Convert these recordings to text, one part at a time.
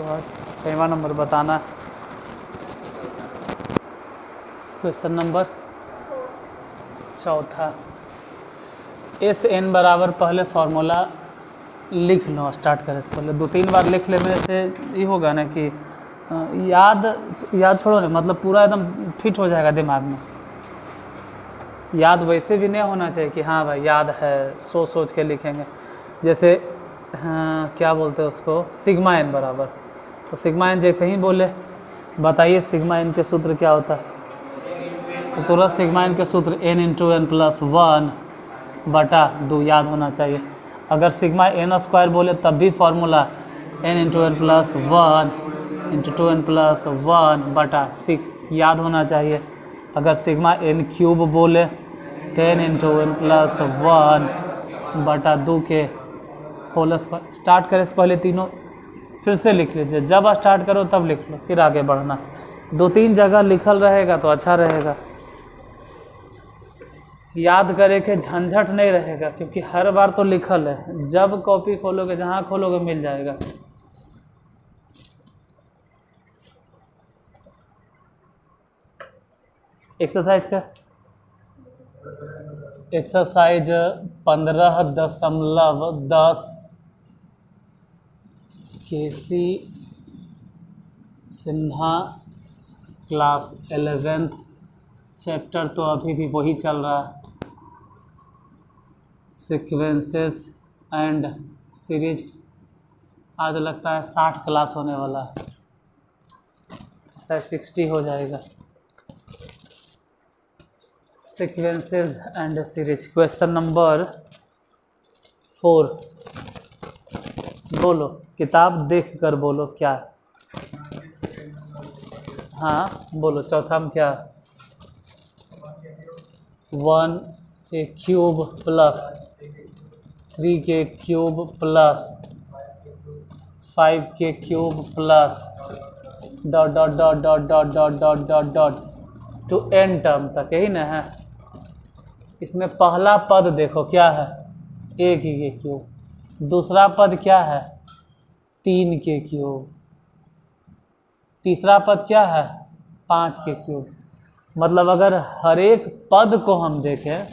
तो आज कईवां नंबर बताना है। क्वेश्चन नंबर चौथा। एस एन बराबर, पहले फार्मूला लिख लो, स्टार्ट करें से पहले 2-3 बार लिख लेने से ये होगा ना कि याद छोड़ो ना, मतलब पूरा एकदम फिट हो जाएगा दिमाग में। याद वैसे भी नहीं होना चाहिए कि हाँ भाई याद है, सोच सोच के लिखेंगे। जैसे क्या बोलते हैं उसको, सिग्मा एन बराबर, तो सिग्मा एन जैसे ही बोले बताइए सिग्मा एन के सूत्र क्या होता है, तो तुरंत सिग्मा एन के सूत्र n इंटू एन प्लस 1/2 याद होना चाहिए। अगर सिग्मा एन स्क्वायर बोले तब भी formula n into N plus 1 into 2n plus 1/6 याद होना चाहिए। अगर सिग्मा एन क्यूब बोले 10 इंटू एन प्लस 1/2 के होल स्क्वायर। स्टार्ट करें से पहले तीनों फिर से लिख लीजिए, जब स्टार्ट करो तब लिख लो, फिर आगे बढ़ना। 2-3 जगह लिखल रहेगा तो अच्छा रहेगा, याद करे के झंझट नहीं रहेगा, क्योंकि हर बार तो लिखल है, जब कॉपी खोलोगे जहाँ खोलोगे मिल जाएगा। एक्सरसाइज का एक्सरसाइज 15.10 केसी सिन्हा क्लास 11th चैप्टर, तो अभी भी वही चल रहा है, सीक्वेंसेस एंड सीरीज। आज लगता है 60 क्लास होने वाला है, शायद 60 हो जाएगा। Sequences and series, question number 4। बोलो, किताब देख कर बोलो क्या। हाँ बोलो, चौथा में क्या। 1 के क्यूब प्लस 3 के क्यूब प्लस 5 के cube plus dot dot dot dot dot dot dot dot dot to n term तक, यही ना है। इसमें पहला पद देखो क्या है, 1 के क्यूब। दूसरा पद क्या है, 3 के क्यूब। तीसरा पद क्या है, 5 के क्यूब। मतलब अगर हर एक पद को हम देखें,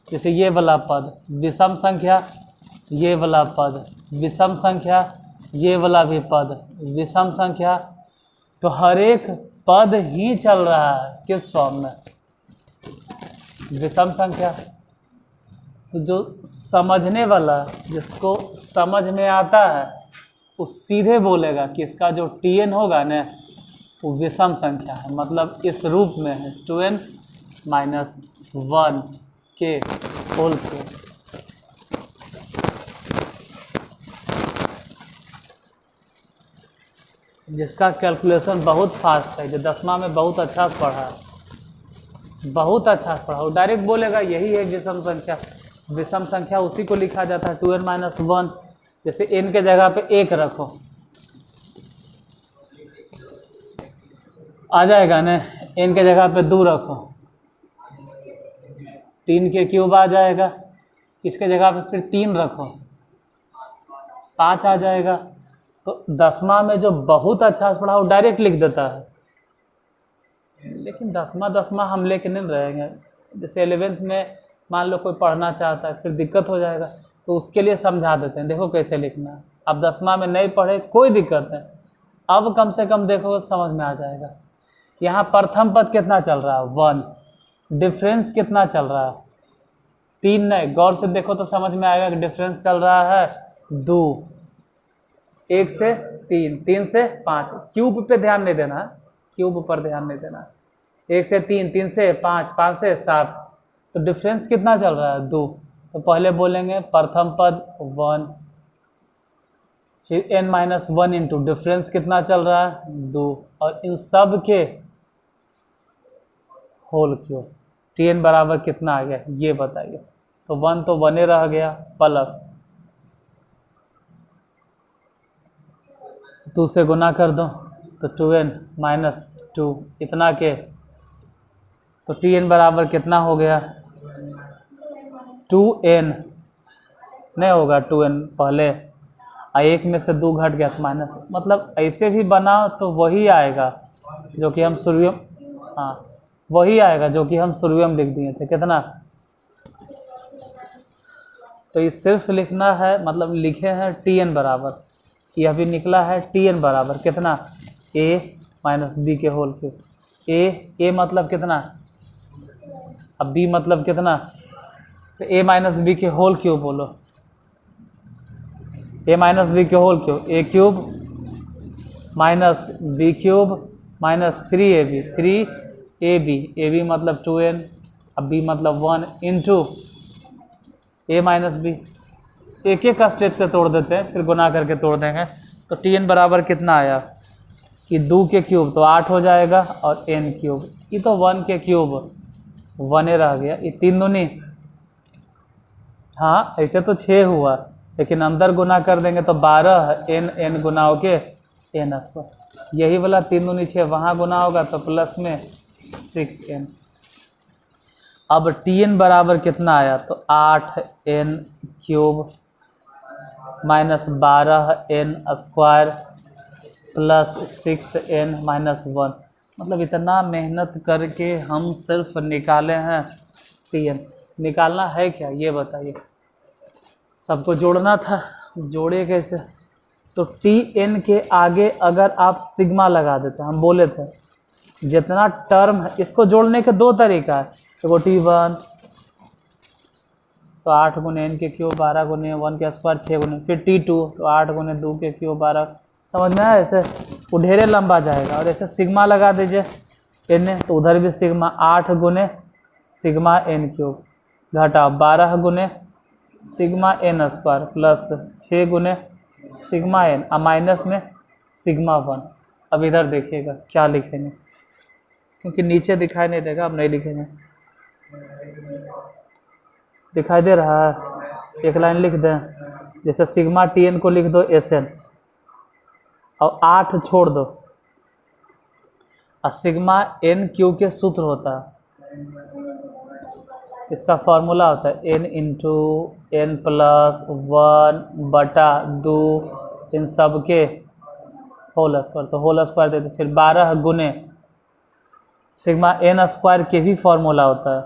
जैसे ये वाला पद विषम संख्या, ये वाला पद विषम संख्या, ये वाला भी पद विषम संख्या, तो हर एक पद ही चल रहा है किस फॉर्म में, विषम संख्या। तो जो समझने वाला, जिसको समझ में आता है, वो सीधे बोलेगा कि इसका जो tn होगा ना वो विषम संख्या है, मतलब इस रूप में है 2n माइनस 1 के होल क्यूब। जिसका कैलकुलेशन बहुत फास्ट है, जो 10वां में बहुत अच्छा पढ़ा है, बहुत अच्छा पढ़ा, वो डायरेक्ट बोलेगा यही है विषम संख्या। विषम संख्या उसी को लिखा जाता है 2n माइनस 1। जैसे n के जगह पे 1 रखो, आ जाएगा ना, n के जगह पे 2 रखो, 3 के क्यूब आ जाएगा। इसके जगह पे फिर 3 रखो, 5 आ जाएगा। तो 10वां में जो बहुत अच्छा पढ़ा वो डायरेक्ट लिख देता है, लेकिन 10वां हम लेके नहीं रहेंगे। जैसे 11th में मान लो कोई पढ़ना चाहता है, फिर दिक्कत हो जाएगा, तो उसके लिए समझा देते हैं, देखो कैसे लिखना है। अब 10वां में नहीं पढ़े कोई दिक्कत नहीं, अब कम से कम देखो समझ में आ जाएगा। यहाँ प्रथम पद कितना चल रहा है, 1। डिफरेंस कितना चल रहा है, 3 नहीं, गौर से देखो तो समझ में आएगा कि डिफरेंस चल रहा है 2। 1 से 3, 3 से 5, क्यूब पे ध्यान नहीं देना, क्यूब पर ध्यान नहीं देना। 1 से 3, 3 से 5, 5 से 7, तो डिफरेंस कितना चल रहा है, 2। तो पहले बोलेंगे प्रथम पद 1, फिर n माइनस 1 इंटू डिफरेंस कितना चल रहा है, 2, और इन सब के होल क्यूब। tn बराबर कितना आ गया ये बताइए। तो 1 तो 1 रह गया, प्लस 2 से गुना कर दो तो 2n माइनस 2 इतना के, तो tn बराबर कितना हो गया, 2n नहीं होगा, 2n पहले एक में से 2 घट गया तो माइनस, मतलब ऐसे भी बनाओ तो वही आएगा जो कि हम शुरू, हाँ वही आएगा जो कि हम शुरू में लिख दिए थे। कितना, तो ये सिर्फ लिखना है, मतलब लिखे हैं tn बराबर, यह भी निकला है tn बराबर कितना, a माइनस बी के होल क्यूब। ए मतलब कितना, अब b मतलब कितना, तो a माइनस बी के होल क्यूब बोलो, a माइनस बी के whole cube, a cube minus B cube minus 3ab, 3ab मतलब 2n, अब b मतलब 1 इंटू a माइनस बी। एक एक का स्टेप से तोड़ देते हैं, फिर गुना करके तोड़ देंगे। तो tn बराबर कितना आया कि 2 के क्यूब तो 8 हो जाएगा, और n क्यूब ये तो 1 के क्यूब 1 रह गया, ये 3 दूनी, हाँ ऐसे तो 6 हुआ, लेकिन अंदर गुना कर देंगे तो 12 n गुना हो के n स्क्वायर, यही वाला 3 दूनी 6 वहाँ गुना होगा तो प्लस में 6n। अब tn बराबर कितना आया, तो 8n cube minus 12n square plus 6n minus 1, मतलब इतना मेहनत करके हम सिर्फ निकाले हैं tn। निकालना है क्या ये बताइए, सबको जोड़ना था, जोड़े कैसे, तो tn के आगे अगर आप सिग्मा लगा देते, हम बोले थे जितना टर्म है, इसको जोड़ने के 2 तरीका है, एगो t1 तो 8 गुने n के क्यूब 12 गुने 1 के स्क्वायर 6 गुने, फिर t2 तो 8 गुने 2 के क्यूब 12, समझ में आया, ऐसे वो ढेरे लंबा जाएगा। और ऐसे सिग्मा लगा दीजिए n, तो उधर भी सिग्मा 8 गुने सिग्मा n क्यूब घटा 12 गुने सिग्मा n स्क्वायर प्लस 6 गुने सिग्मा n, माइनस में सिग्मा 1। अब इधर देखिएगा क्या लिखेंगे, क्योंकि नीचे दिखाई नहीं देगा, अब नहीं लिखेंगे, दिखाई दे रहा है, एक लाइन लिख दें, जैसे सिग्मा tn को लिख दो Sn और 8 छोड़ दो, और सिग्मा n क्यू के सूत्र होता है, इसका फॉर्मूला होता है n इंटू n प्लस 1 बटा 2 इन सब के होल स्क्वायर, तो होल स्क्वायर देते, फिर 12 गुने सिग्मा n स्क्वायर के भी फॉर्मूला होता है,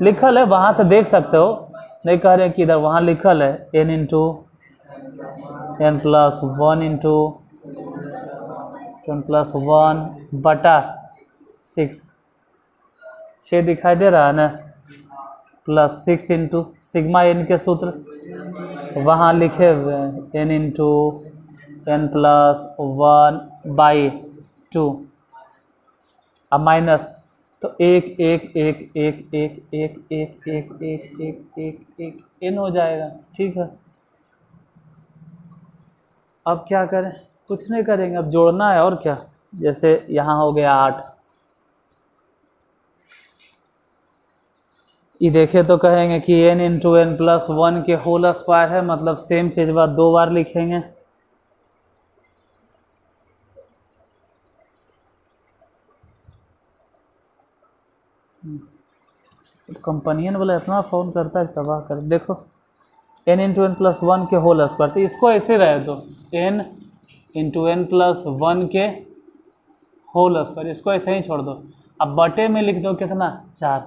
लिखल है वहाँ से देख सकते हो, नहीं कह रहे कि इधर, वहाँ लिखल है n into n plus 1 into n plus 1 बटा 6 दिखाई दे रहा है ना, प्लस 6 इंटू सिग्मा n के सूत्र वहाँ लिखे हुए हैं n into n plus 1 by 2, अब माइनस, तो 1 1 1 1 1 1 1 1 1 1 1 1 n हो जाएगा। ठीक है, अब क्या करें, कुछ नहीं करेंगे, अब जोड़ना है और क्या, जैसे यहाँ हो गया 8, ये देखे तो कहेंगे कि n इंटू n प्लस 1 के होल स्क्वायर है, मतलब सेम चीज़ बात 2 बार लिखेंगे, कंपनियन वाला इतना फ़ोन करता है तबाह कर। देखो n इंटू n प्लस 1 के होल स्क्वायर, तो इसको ऐसे रहे दो n इंटू n प्लस 1 के होल स्क्वायर, इसको ऐसे ही छोड़ दो, अब बटे में लिख दो कितना 4,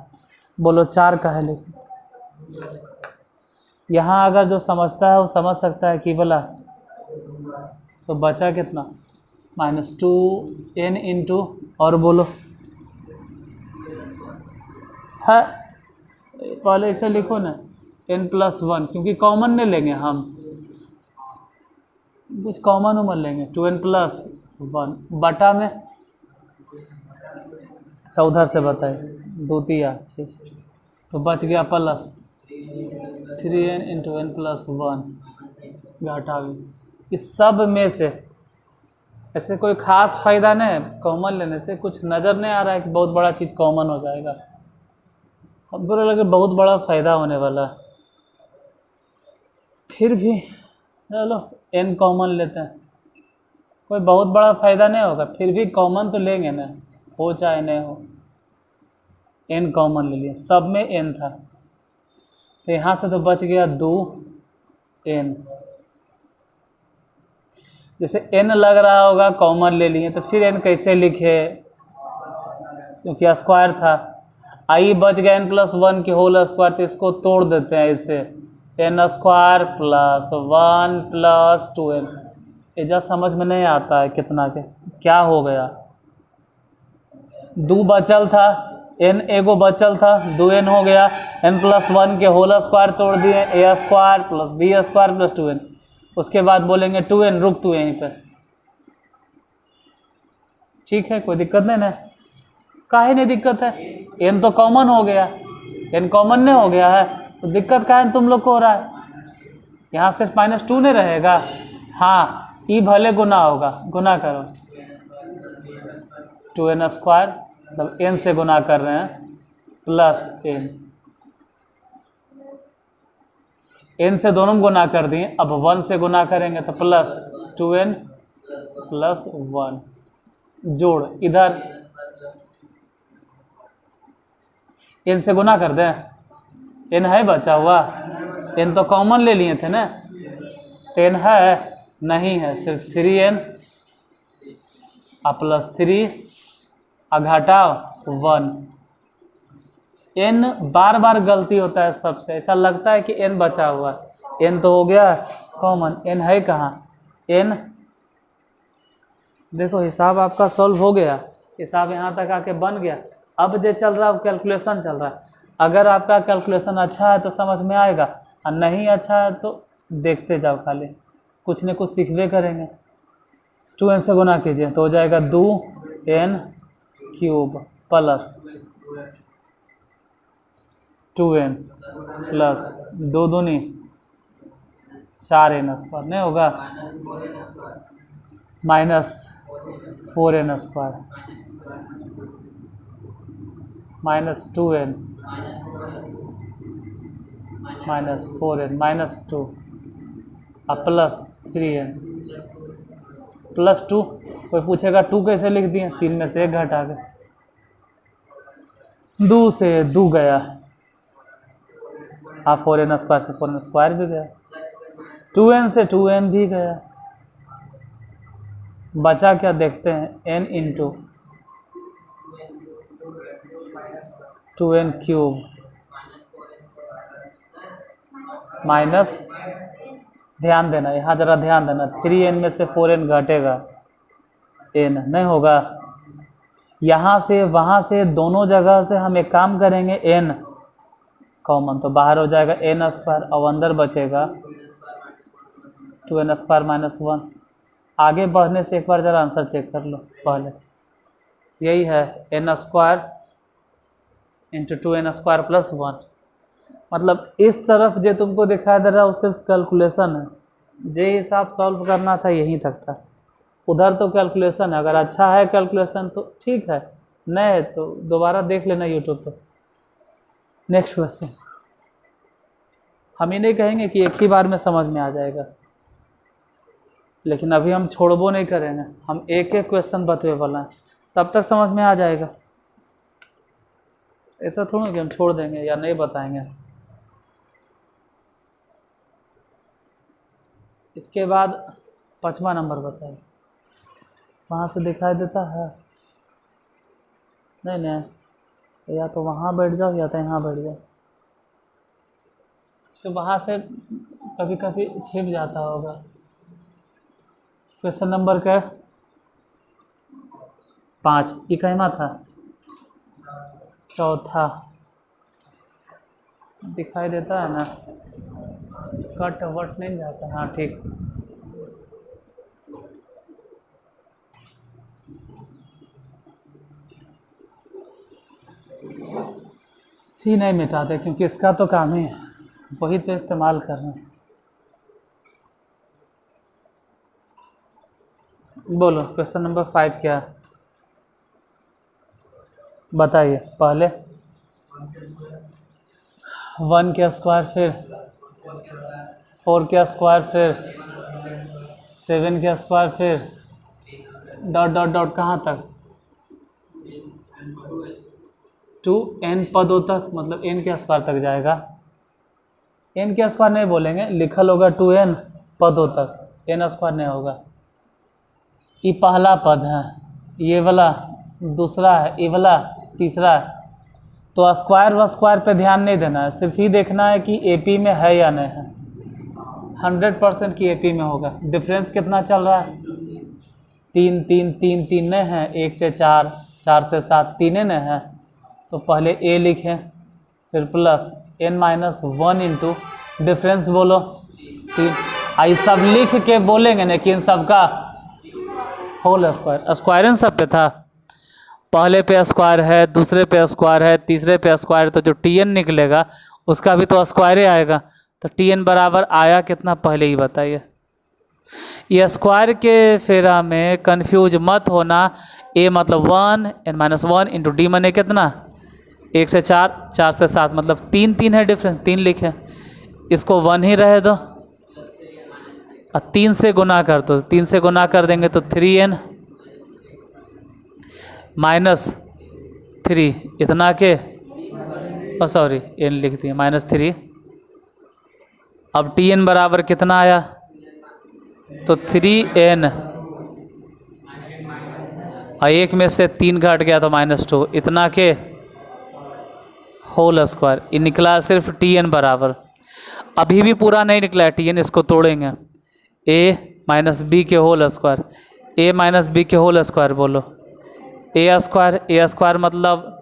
बोलो 4 का है, लेकिन यहाँ अगर जो समझता है वो समझ सकता है कि बोला, तो बचा कितना -2n इंटू, और बोलो है, पहले इसे लिखो ना n प्लस 1, क्योंकि कॉमन नहीं लेंगे हम, कुछ कॉमन उमन लेंगे, 2n प्लस 1 बटा में, अच्छा उधर से बताइए 2 3 6, तो बच गया plus 3n into n plus 1 घटा में, इस सब में से ऐसे कोई ख़ास फ़ायदा नहीं, कॉमन लेने से कुछ नज़र नहीं आ रहा है कि बहुत बड़ा चीज़ कॉमन हो जाएगा, हमको लगे बहुत बड़ा फ़ायदा होने वाला है, फिर भी चलो n कॉमन लेते हैं, कोई बहुत बड़ा फ़ायदा नहीं होगा, फिर भी कॉमन तो लेंगे ना, हो चाहे नहीं हो, n कॉमन ले लिए, सब में n था, तो यहाँ से तो बच गया 2n, जैसे n लग रहा होगा, कॉमन ले लिए, तो फिर n कैसे लिखे, क्योंकि स्क्वायर था। आई बच गया n+1 की होल स्क्वायर, तो इसको तोड़ देते हैं इससे, n² + 1 + 2n। एजा समझ में नहीं आता है कितना के क्या हो गया। 2 बचल था, n एगो बचल था, 2n हो गया, n+1 के होल स्क्वायर तोड़ दिए, a² + b² + 2n। उसके बाद बोलेंगे 2n, रुक तू यहीं पे, ठीक है, कोई दिक्कत नहीं ना, काहे नहीं दिक्कत है, n तो कॉमन हो गया, n कॉमन नहीं हो गया है, तो दिक्कत काहे तुम लोग को हो रहा है। यहाँ सिर्फ -2 नहीं रहेगा, हाँ ई भले गुना होगा, गुना करो, 2n² मतलब n से गुना कर रहे हैं, प्लस n से दोनों गुना कर दिए, अब 1 से गुना करेंगे तो प्लस 2n + 1, जोड़ इधर n से गुना कर दें, n है बचा हुआ, n तो कॉमन ले लिए थे ना, n है नहीं है, सिर्फ 3n +3 घटाओ 1। n बार बार गलती होता है सबसे, ऐसा लगता है कि n बचा हुआ, n तो हो गया कॉमन, n है कहाँ, n देखो हिसाब आपका सॉल्व हो गया, हिसाब यहाँ तक आके बन गया। अब जो चल रहा है वो कैलकुलेशन चल रहा है, अगर आपका कैलकुलेशन अच्छा है तो समझ में आएगा, और नहीं अच्छा है तो देखते जाओ, खाली कुछ न कुछ सीखवे करेंगे। 2n से गुना कीजिए तो हो जाएगा 2n³ प्लस 2n प्लस 2 दूनी 4n² नहीं होगा, -4n² -2n -4n -2 plus 3n +2। कोई पूछेगा 2 कैसे लिख दिए, 3 में से 1 घटा के, 2 से 2 गया, 4n² से 4n² भी गया, 2n से 2n भी गया, बचा क्या देखते हैं, n × 2n³ माइनस, ध्यान देना यहाँ जरा ध्यान देना, 3n में से 4n घटेगा, n नहीं होगा, यहाँ से वहाँ से दोनों जगह से हम एक काम करेंगे, n कॉमन तो बाहर हो जाएगा, n² और अंदर बचेगा 2n² - 1। आगे बढ़ने से एक बार ज़रा आंसर चेक कर लो पहले, यही है n² × 2n² + 1। मतलब इस तरफ जो तुमको दिखाई दे रहा है वो सिर्फ कैलकुलेशन है, जो हिसाब सॉल्व करना था यहीं तक था, उधर तो कैलकुलेशन है, अगर अच्छा है कैलकुलेशन तो ठीक है, नहीं है तो दोबारा देख लेना यूट्यूब पर। नेक्स्ट क्वेश्चन, हम ये नहीं कहेंगे कि एक ही बार में समझ में आ जाएगा, लेकिन अभी हम छोड़बो नहीं करेंगे, हम एक एक क्वेश्चन बतवे वाला है, तब तक समझ में आ जाएगा, ऐसा थोड़ा कि हम छोड़ देंगे या नहीं बताएंगे। इसके बाद 5वां नंबर बताइए, वहाँ से दिखाई देता है, नहीं, या तो वहाँ बैठ जाओ या तो यहाँ बैठ जाओ, तो वहाँ से कभी कभी छिप जाता होगा। क्वेश्चन नंबर क्या, 5, ये कहना था, चौथा दिखाई देता है ना, कट वट नहीं जाता, हाँ ठीक। ही नहीं मिटाते क्योंकि इसका तो काम ही है, वही तो इस्तेमाल कर रहे हैं। बोलो क्वेश्चन नंबर 5 क्या है, बताइए पहले। 1 का स्क्वायर, फिर 4 का स्क्वायर, फिर 7 का स्क्वायर, फिर डॉट डॉट डॉट कहाँ तक, 2n पदों तक, मतलब n के स्क्वायर तक जाएगा। n के स्क्वायर नहीं बोलेंगे, लिखल होगा 2n पदों तक, n स्क्वायर नहीं होगा। ये पहला पद है, ये वाला दूसरा है, ये वाला तीसरा है। तो स्क्वायर व स्क्वायर पे ध्यान नहीं देना है, सिर्फ ही देखना है कि एपी में है या नहीं है। 100% की एपी में होगा। डिफरेंस कितना चल रहा है? 3 3 3 3 नहीं है, 1 से 4 4 से 7 तीन नहीं है। तो पहले ए लिखें, फिर प्लस n-1 इंटू डिफरेंस बोलो 3। आई सब लिख के बोलेंगे ना कि इन सबका होल स्क्वायर। स्क्वायर इन सब पे था, पहले पे स्क्वायर है, दूसरे पे स्क्वायर है, तीसरे पे स्क्वायर, तो जो tn निकलेगा उसका भी तो स्क्वायर ही आएगा। तो tn बराबर आया कितना पहले ही बताइए। ये स्क्वायर के फेरा में कंफ्यूज मत होना। a मतलब 1, n-1 इंटू डी मने कितना 1 से 4 4 से 7 मतलब 3 3 है डिफरेंस, 3 लिखे, इसको 1 ही रहे दो और 3 से गुना कर दो। 3 से गुना कर देंगे तो 3n -3 इतना के सॉरी n लिख दिए -3। अब tn बराबर कितना आया? तो 3n और 1 में से 3 घट गया तो -2 इतना के होल स्क्वायर। ये निकला सिर्फ tn बराबर। अभी भी पूरा नहीं निकला है tn, इसको तोड़ेंगे। a माइनस बी के whole square, a minus B के होल स्क्वायर बोलो ए स्क्वायर मतलब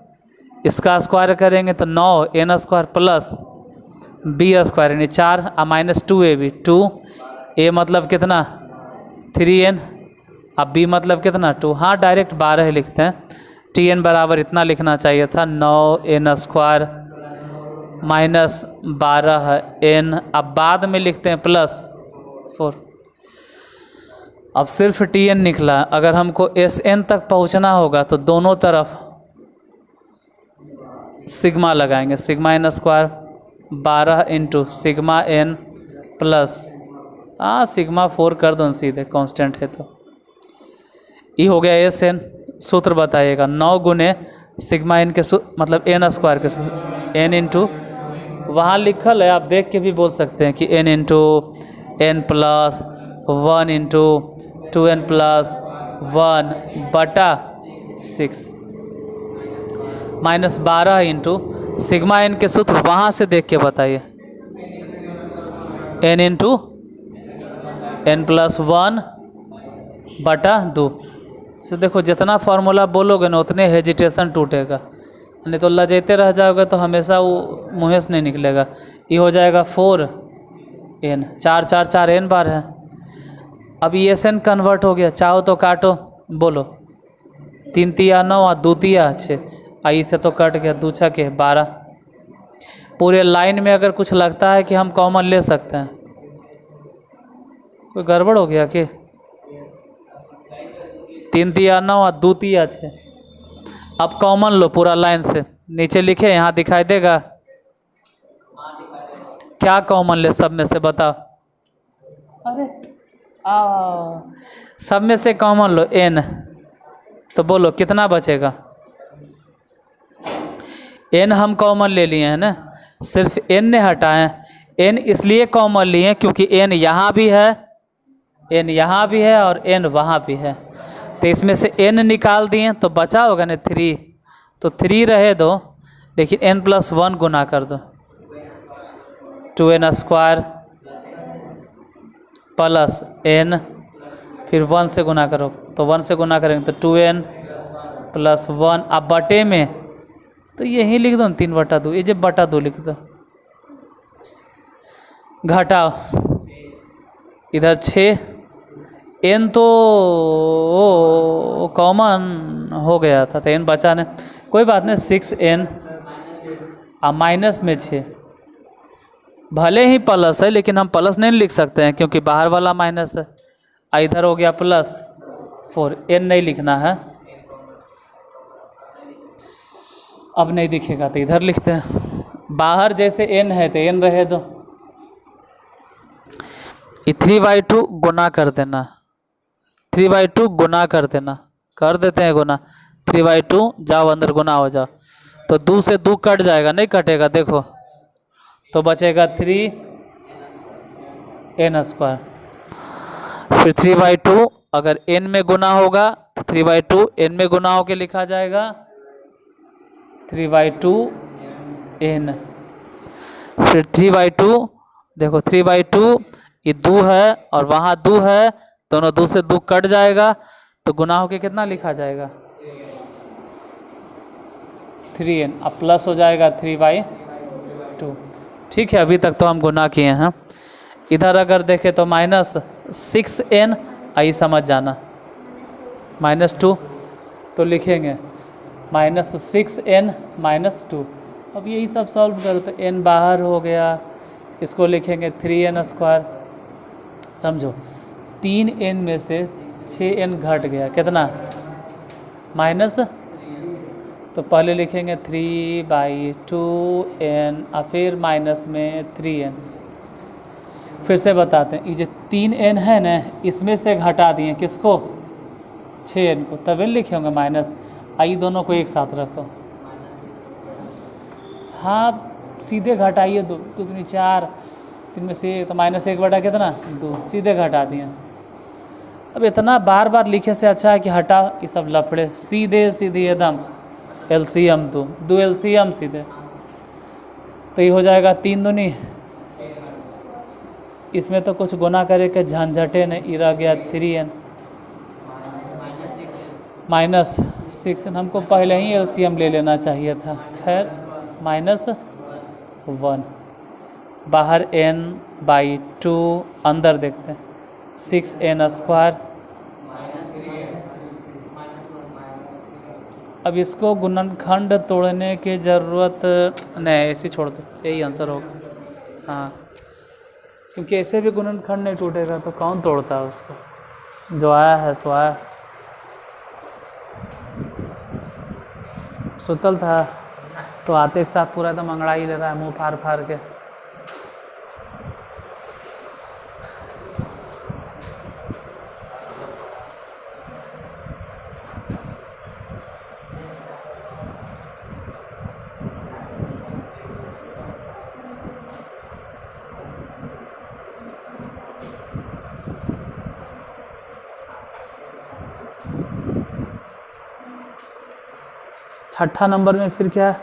इसका स्क्वायर करेंगे तो 9 n² प्लस बी स्क्वायर यानी 4 और -2ab 2 a मतलब कितना 3n अब b मतलब कितना 2। हाँ डायरेक्ट 12 लिखते हैं। tn बराबर इतना लिखना चाहिए था 9n² -12n। अब बाद में लिखते हैं +4। अब सिर्फ tn निकला। अगर हमको sn तक पहुंचना होगा तो दोनों तरफ सिग्मा लगाएंगे। Sigma n² 12 into sigma n plus sigma 4 कर दो सीधे, कांस्टेंट है तो ये हो गया sn। सूत्र बताइएगा 9 गुने सिग्मा n के मतलब n² के n इंटू वहाँ लिखल है, आप देख के भी बोल सकते हैं कि n into n plus 1 into 2n plus 1 बटा 6 -12 इंटू सिग्मा n के सूत्र वहाँ से देख के बताइए n इंटू n प्लस 1 बटा 2 से देखो जितना फार्मूला बोलोगे ना उतने हेजिटेशन टूटेगा, नहीं तो लजेते रह जाओगे तो हमेशा वो मुँह से नहीं निकलेगा। ये हो जाएगा 4n 4 4 4 n बार है। अब ये SN कन्वर्ट हो गया, चाहो तो काटो बोलो 3 तिया 9 और 2 तिया 6 आई से तो कट गया 2 6 के 12। पूरे लाइन में अगर कुछ लगता है कि हम कॉमन ले सकते हैं, कोई गड़बड़ हो गया कि 3 तिया 9 और 2 तिया 6। अब कॉमन लो पूरा लाइन से, नीचे लिखे यहाँ दिखाई देगा क्या कॉमन ले सब में से बताओ। अरे सब में से कॉमन लो n, तो बोलो कितना बचेगा। n हम कॉमन ले लिए हैं ना, सिर्फ n ने हटाएं। n इसलिए कॉमन लिए क्योंकि n यहाँ भी है, n यहाँ भी है और n वहाँ भी है, तो इसमें से n निकाल दिए तो बचा होगा ना 3, तो 3 रहे दो, लेकिन n प्लस 1 गुना कर दो 2n² प्लस n, फिर 1 से गुना करो तो 1 से गुना करेंगे तो 2n प्लस 1। अब बटे में तो यही लिख दो 3 बटा 2, ये जब बटा 2 लिख दो, घटाओ इधर 6 n तो कॉमन हो गया था तो n बचा नहीं, कोई बात नहीं 6n और माइनस में 6 भले ही प्लस है लेकिन हम प्लस नहीं लिख सकते हैं क्योंकि बाहर वाला माइनस है। इधर हो गया +4, n नहीं लिखना है। अब नहीं दिखेगा तो इधर लिखते हैं, बाहर जैसे n है तो n रहे दो। 3/2 गुना कर देना, 3/2 गुना कर देना, कर देते हैं गुना 3/2, जाओ अंदर गुना हो जाओ तो 2 से 2 कट जाएगा, नहीं कटेगा देखो, तो बचेगा 3n²। फिर 3/2 अगर n में गुना होगा तो 3/2 n में गुना होके लिखा जाएगा 3/2 n। फिर 3/2 देखो 3/2 ये 2 है और वहाँ 2 है, दोनों 2 से 2 कट जाएगा तो गुना होके कितना लिखा जाएगा 3n, अब प्लस हो जाएगा 3/2। ठीक है, अभी तक तो हम गुना किए हैं। इधर अगर देखें तो -6n, आई समझ जाना, -2 तो लिखेंगे -6n -2। अब यही सब सॉल्व करो तो n बाहर हो गया, इसको लिखेंगे 3n²। समझो 3n में से 6n घट गया, कितना माइनस, तो पहले लिखेंगे 3/2n और फिर माइनस में 3n। फिर से बताते हैं, ये जो 3n है ना, इसमें से घटा दिए किसको 6n को, तभी लिखे होंगे माइनस। आई दोनों को एक साथ रखो, हाँ सीधे घटाइए, 2 2 3 4, 3 में से तो -1 बटा कितना 2, सीधे घटा दिए। अब इतना बार बार लिखे से अच्छा है कि हटा ये सब लफड़े, सीधे सीधे एकदम एलसीएम 2 एलसीएम सीधे, तो ये हो जाएगा 3 दूनी, इसमें तो कुछ गुना करे के झंझटे नहीं, ये रह गया 3n -6n। हमको पहले ही एलसीएम ले लेना चाहिए था, खैर -1, बाहर n/2, अंदर देखते हैं 6n²। अब इसको गुणनखंड तोड़ने की ज़रूरत नहीं, ऐसे छोड़ दो, यही आंसर होगा। हाँ, क्योंकि ऐसे भी गुणनखंड नहीं टूटेगा तो कौन तोड़ता है उसको, जो आया है सो आया। सुतल था तो आते के साथ पूरा एकदम अंगड़ाई ले रहा है, मुंह फाड़ फाड़ के। छठा नंबर में फिर क्या है,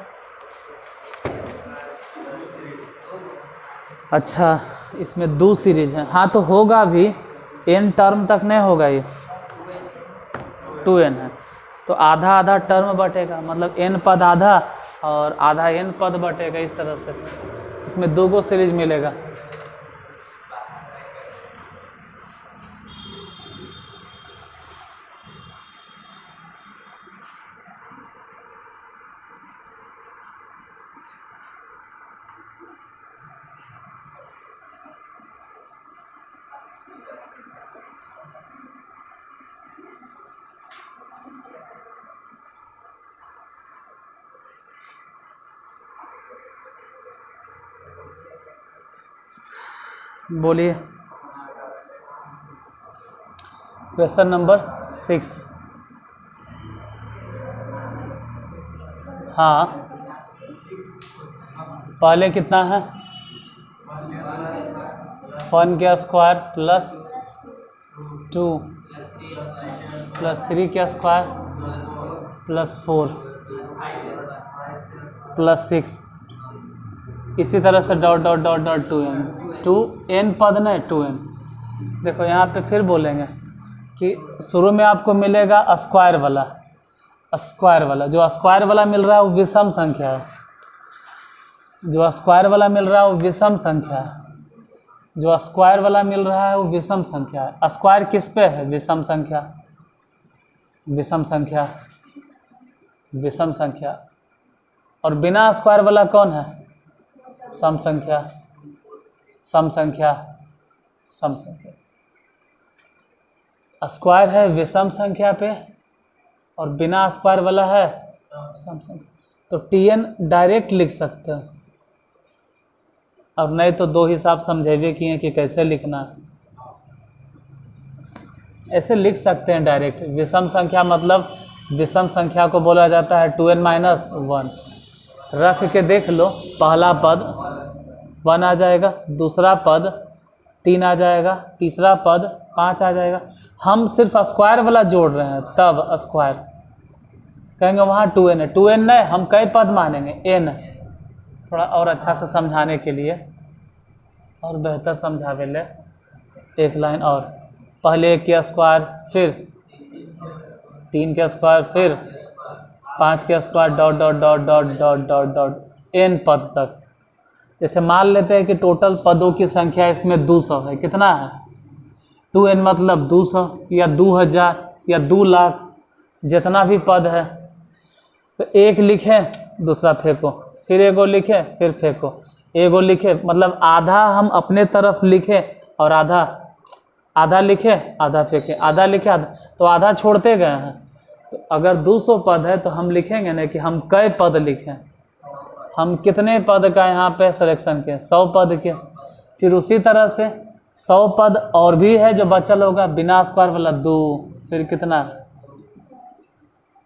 अच्छा इसमें 2 सीरीज है, हाँ तो होगा भी, n टर्म तक नहीं होगा, ये 2n है तो आधा आधा टर्म बटेगा, मतलब n पद आधा और आधा n पद बटेगा, इस तरह से इसमें 2 गो सीरीज मिलेगा। बोलिए, क्वेश्चन नंबर 6। हाँ, पहले कितना है 1 का स्क्वायर प्लस 2 प्लस 3 का स्क्वायर प्लस 4 प्लस 6, इसी तरह से dot dot dot dot 2n पद न 2n। देखो यहाँ पे फिर बोलेंगे कि शुरू में आपको मिलेगा स्क्वायर वाला, जो स्क्वायर वाला मिल रहा है वो विषम संख्या है, जो स्क्वायर वाला मिल रहा है वो विषम संख्या है, जो स्क्वायर वाला मिल रहा है वो विषम संख्या है। स्क्वायर किस पे है, विषम संख्या, विषम संख्या, विषम संख्या। और बिना स्क्वायर वाला कौन है, सम संख्या, सम संख्या, सम संख्या। स्क्वायर है विषम संख्या पे और बिना स्क्वायर वाला है सम संख्या, तो tn डायरेक्ट लिख सकते हैं, और नहीं तो 2 हिसाब समझेबे किए कि कैसे लिखना है। ऐसे लिख सकते हैं डायरेक्ट, विषम संख्या मतलब विषम संख्या को बोला जाता है 2n-1। रख के देख लो, पहला पद 1 आ जाएगा, दूसरा पद 3 आ जाएगा, तीसरा पद 5 आ जाएगा। हम सिर्फ स्क्वायर वाला जोड़ रहे हैं, तब स्क्वायर कहेंगे वहाँ 2n है। 2n नहीं, हम कई पद मानेंगे, n। थोड़ा और अच्छा से समझाने के लिए और बेहतर समझावे ले एक लाइन और, पहले 1 के स्क्वायर, फिर 3 के स्क्वायर, फिर 5 के square, dot dot dot dot dot dot dot n पद तक। जैसे मान लेते हैं कि टोटल पदों की संख्या इसमें 200 है। कितना है? 2n मतलब 200 या 2000 या 2 लाख, जितना भी पद है। तो एक लिखे, दूसरा फेंको, फिर एगो लिखे, फिर फेंको, एगो लिखे, मतलब आधा हम अपने तरफ लिखे और आधा लिखे, आधा फेंके, आधा लिखे, आधा, तो आधा छोड़ते गए हैं। तो अगर 200 पद है तो हम लिखेंगे ना कि हम कई पद लिखें, हम कितने पद का यहाँ पे सिलेक्शन किए, 100 पद के। फिर उसी तरह से 100 पद और भी है जो बचल होगा, बिना स्क्वायर वाला 2, फिर कितना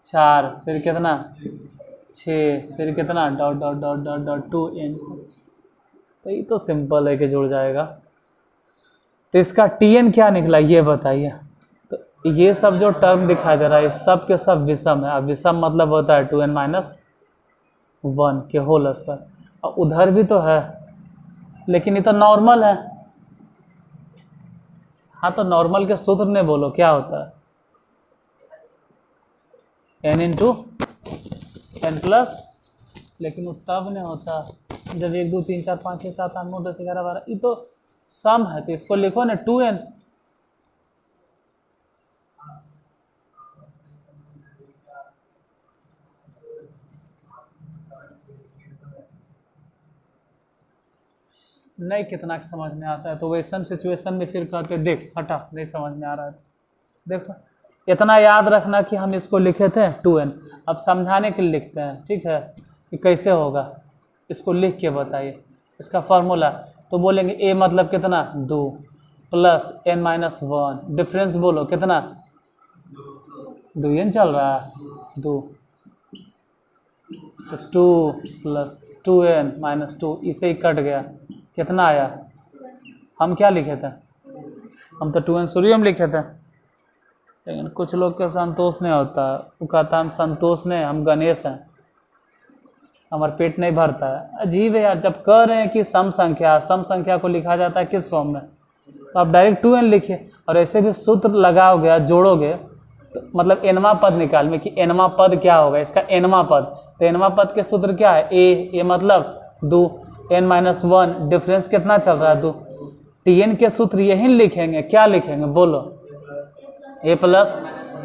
4, फिर कितना 6, फिर कितना dot dot dot dot dot 2n। तो ये तो सिंपल है कि जुड़ जाएगा। तो इसका tn क्या निकला ये बताइए। तो ये सब जो टर्म दिखाई दे रहा है, सब के सब विषम है। अब विषम मतलब होता है 2n माइनस 1 के होल स्क्वायर। और उधर भी तो है, लेकिन ये तो नॉर्मल है। हाँ, तो नॉर्मल के सूत्र ने बोलो क्या होता है, n इंटू n प्लस, लेकिन वो तब नहीं होता जब 1 2 3 4 5 6 7 8 9 10 11 12, ये तो सम है, तो इसको लिखो ना 2n। नहीं कितना समझ में आता है तो वैसन सिचुएशन में फिर कहते देख हटा, नहीं समझ में आ रहा है। देखो इतना याद रखना कि हम इसको लिखे थे 2n। अब समझाने के लिए लिखते हैं, ठीक है, कि कैसे होगा, इसको लिख के बताइए इसका फार्मूला। तो बोलेंगे a मतलब कितना 2 प्लस n माइनस 1, डिफरेंस बोलो कितना 2n चल रहा है 2, तो 2 प्लस 2n माइनस 2, इसे ही कट गया, कितना आया। हम क्या लिखे थे, हम तो 2n सूर्यम लिखे थे। लेकिन कुछ लोग का संतोष नहीं होता, वो कहता हम संतोष नहीं, हम गणेश हैं, हमारा पेट नहीं भरता है। अजीब है यार, जब कह रहे हैं कि सम संख्या को लिखा जाता है किस फॉर्म में, तो आप डायरेक्ट 2n लिखिए। और ऐसे भी सूत्र लगाओगे, जोड़ोगे, तो मतलब nवां पद निकाल में कि nवां पद क्या होगा, इसका nवां पद। तो nवां पद के सूत्र क्या है, a मतलब 2, n माइनस 1, डिफरेंस कितना चल रहा है 2। tn के सूत्र यही लिखेंगे, क्या लिखेंगे बोलो, a plus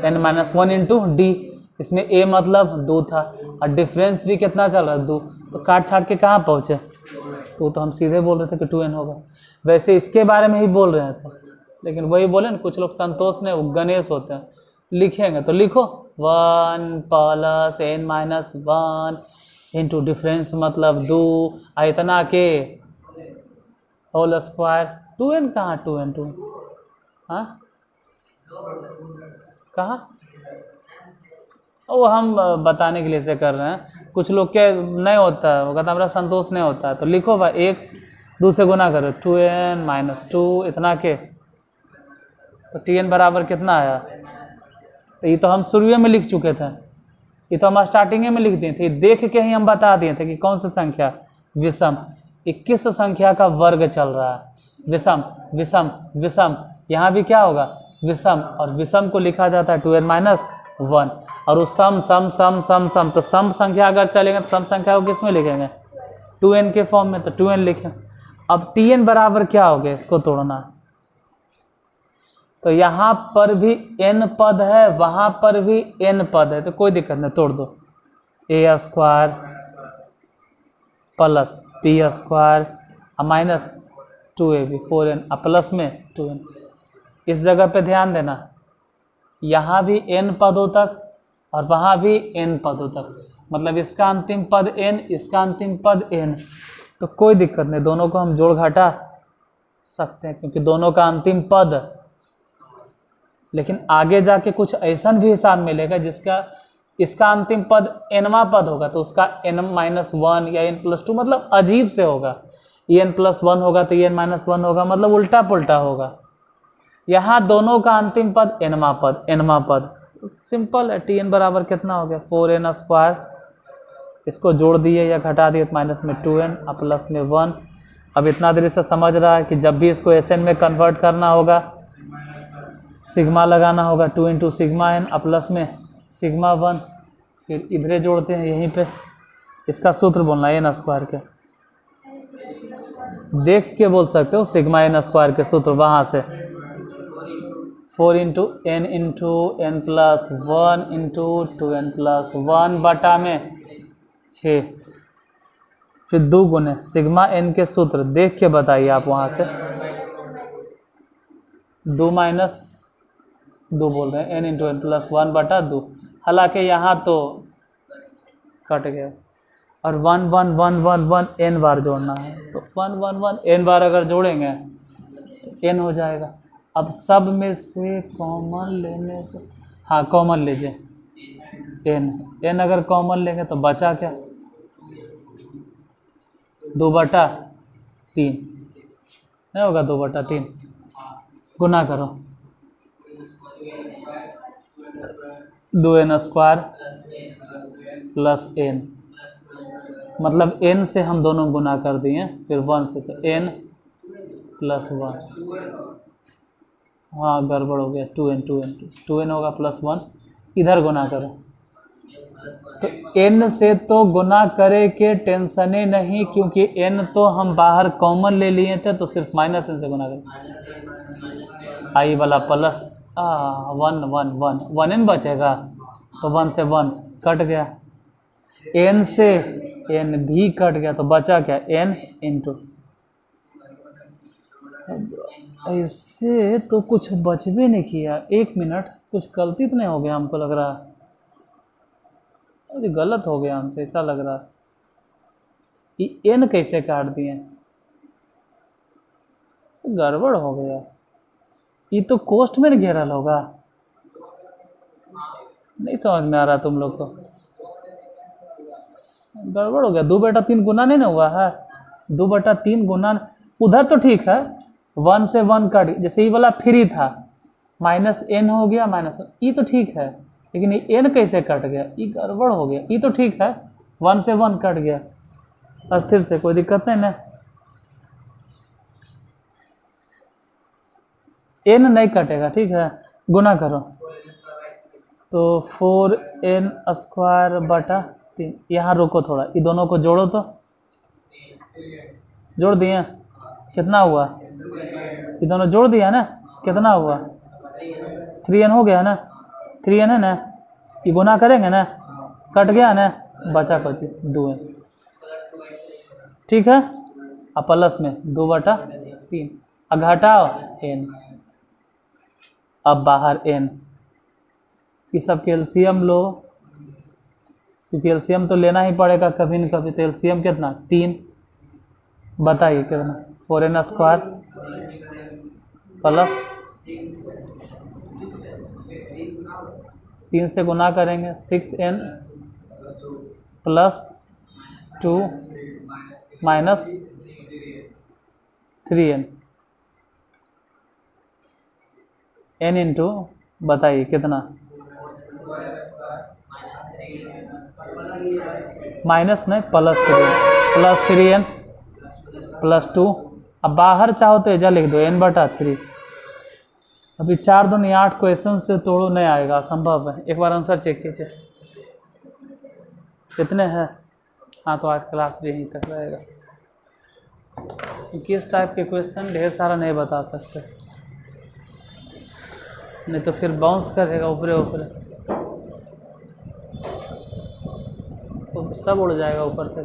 n minus 1 into D. इसमें a मतलब 2 था और डिफरेंस भी कितना चल रहा है 2, तो काट छाट के कहाँ पहुँचे, तो हम सीधे बोल रहे थे कि 2n होगा। वैसे इसके बारे में ही बोल रहे थे, लेकिन वही बोले ना, कुछ लोग संतोष ने, वो गणेश होते हैं। लिखेंगे तो लिखो 1 plus n minus 1 into difference मतलब 2, इतना के होल स्क्वायर। 2n कहाँ, 2n 2, हाँ कहाँ, वो हम बताने के लिए से कर रहे हैं। कुछ लोग के नहीं होता है, वो कहता हमारा संतोष नहीं होता है, तो लिखो भाई 1 2 से गुना करो 2n माइनस 2 इतना के, तो tn बराबर कितना आया। तो ये तो हम शुरू में लिख चुके थे, ये तो हम स्टार्टिंग में लिख दिए थे, देख के ही हम बता दिए थे कि कौन सी संख्या विषम, 21 संख्या का वर्ग चल रहा है, विषम विषम विषम। यहाँ भी क्या होगा विषम, और विषम को लिखा जाता है 2n माइनस 1। और वो सम सम सम सम सम, तो सम संख्या अगर चलेगा तो सम संख्या को किस में लिखेंगे 2n के फॉर्म में, तो 2n लिखें। अब tn बराबर क्या हो गया, इसको तोड़ना, तो यहाँ पर भी n पद है, वहाँ पर भी n पद है, तो कोई दिक्कत नहीं, तोड़ दो। a square plus b square minus 2ab 4n plus में 2n। इस जगह पे ध्यान देना, यहाँ भी n पदों तक और वहाँ भी n पदों तक, मतलब इसका अंतिम पद n, इसका अंतिम पद n, तो कोई दिक्कत नहीं, दोनों को हम जोड़ घटा सकते हैं क्योंकि दोनों का अंतिम पद। लेकिन आगे जाके कुछ ऐसा भी हिसाब मिलेगा जिसका इसका अंतिम पद nवां पद होगा, तो उसका n माइनस 1 या n प्लस 2, मतलब अजीब से होगा। n प्लस 1 होगा तो n माइनस 1 होगा, मतलब उल्टा पुल्टा होगा। यहाँ दोनों का अंतिम पद एनवा पद, तो सिंपल है। Tn बराबर कितना हो गया 4n², इसको जोड़ दिए या घटा दिए तो माइनस में 2n और प्लस में 1। अब इतना देर से समझ रहा है कि जब भी इसको Sn में कन्वर्ट करना होगा सिग्मा लगाना होगा 2 × सिग्मा n और प्लस में सिग्मा 1, फिर इधरे जोड़ते हैं यहीं पे। इसका सूत्र बोलना है n² के, देख के बोल सकते हो सिग्मा n² के सूत्र वहाँ से 4 × n × n + 1 × 2n + 1 बटा में 6, फिर 2 गुने सिग्मा n के सूत्र देख के बताइए आप वहाँ से 2 - 2 बोल रहे हैं n × n + 1 बटा 2। हालांकि यहाँ तो कट गया और 1 1 1 1 1 n बार जोड़ना है, तो 1 1 1 n बार अगर जोड़ेंगे तो n हो जाएगा। अब सब में से कॉमन लेने से, हाँ कॉमन लीजिए n अगर कॉमन लेंगे तो बचा क्या 2/3 नहीं होगा 2/3, गुना करो 2n² प्लस n, मतलब n से हम दोनों गुना कर दिए, फिर 1 से तो n + 1, हाँ गड़बड़ हो गया 2n होगा प्लस 1, इधर गुना करो। तो n से तो गुना करे के टेंशन ही नहीं, क्योंकि n तो हम बाहर कॉमन ले लिए थे, तो सिर्फ -n से गुना करें। आई वाला प्लस 1 1 1 1n बचेगा, तो 1 से 1 कट गया, n से n भी कट गया, तो बचा क्या n × ऐसे तो कुछ बच भी नहीं किया। 1 मिनट, कुछ गलती तो नहीं हो गया हमको लग रहा, अरे गलत हो गया हमसे ऐसा लग रहा। ये n कैसे काट दिए, गड़बड़ हो गया। ये तो कोष्ठ में घेरल होगा, नहीं समझ में आ रहा तुम लोग को, गड़बड़ हो गया। 2/3 गुना नहीं ना हुआ है, 2/3 गुना उधर तो ठीक है, 1 से 1 कट, जैसे ये वाला फ्री था -n हो गया -1, ये तो ठीक है, लेकिन ये n कैसे कट गया, ये गड़बड़ हो गया। ये तो ठीक है 1 से 1 कट गया, अस्थिर से कोई दिक्कत नहीं ना, n नहीं कटेगा, ठीक है। गुना करो तो 4n²/3, यहाँ रोको थोड़ा, ये दोनों को जोड़ो, तो जोड़ दिए कितना हुआ, ये दोनों जोड़ दिया ना, कितना हुआ 3n हो गया ना, 3n है ना, ये गुना करेंगे ना, कट गया ना, बचा कुछ 2n, ठीक है। अब प्लस में 2/3, अब घटाओ n, अब बाहर n, ये सब कैल्शियम लो, क्योंकि कैल्शियम तो लेना ही पड़ेगा कभी न कभी। तो कैल्शियम कितना 3, बताइए कितना 4n² प्लस 3 से गुना करेंगे 6n + 2 - 3n, n × बताइए कितना माइनस नहीं +3n + 2, अब बाहर चाहो तो एजा लिख दो n/3। अभी 4 दूनी 8 क्वेश्चन से तोड़ो नहीं आएगा, असंभव है। एक बार आंसर चेक कीजिए कितने हैं। हाँ तो आज क्लास भी यहीं तक रहेगा, किस टाइप के क्वेश्चन ढेर सारा नहीं बता सकते, नहीं तो फिर बाउंस करेगा ऊपरे ऊपरे, तो सब उड़ जाएगा ऊपर से।